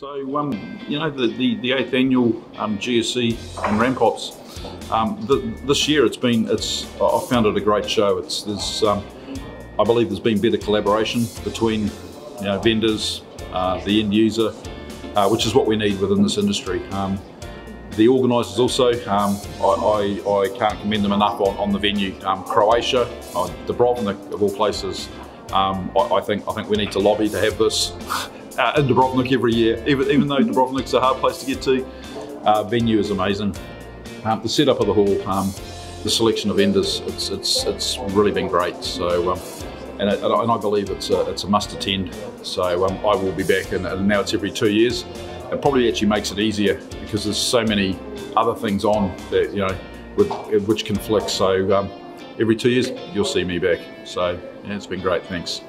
So, you know, the 8th annual GSE and RAMP-OPS. This year, I found it a great show. I believe there's been better collaboration between vendors, the end user, which is what we need within this industry. The organisers also, I can't commend them enough on the venue. Croatia, Dubrovnik of all places. I think we need to lobby to have this in Dubrovnik every year, even though Dubrovnik's a hard place to get to. Venue is amazing. The setup of the hall, the selection of vendors, it's really been great. So, and I believe it's a must attend. So I will be back, and now it's every 2 years. It probably actually makes it easier because there's so many other things on that which conflict. So every 2 years you'll see me back. So yeah, it's been great. Thanks.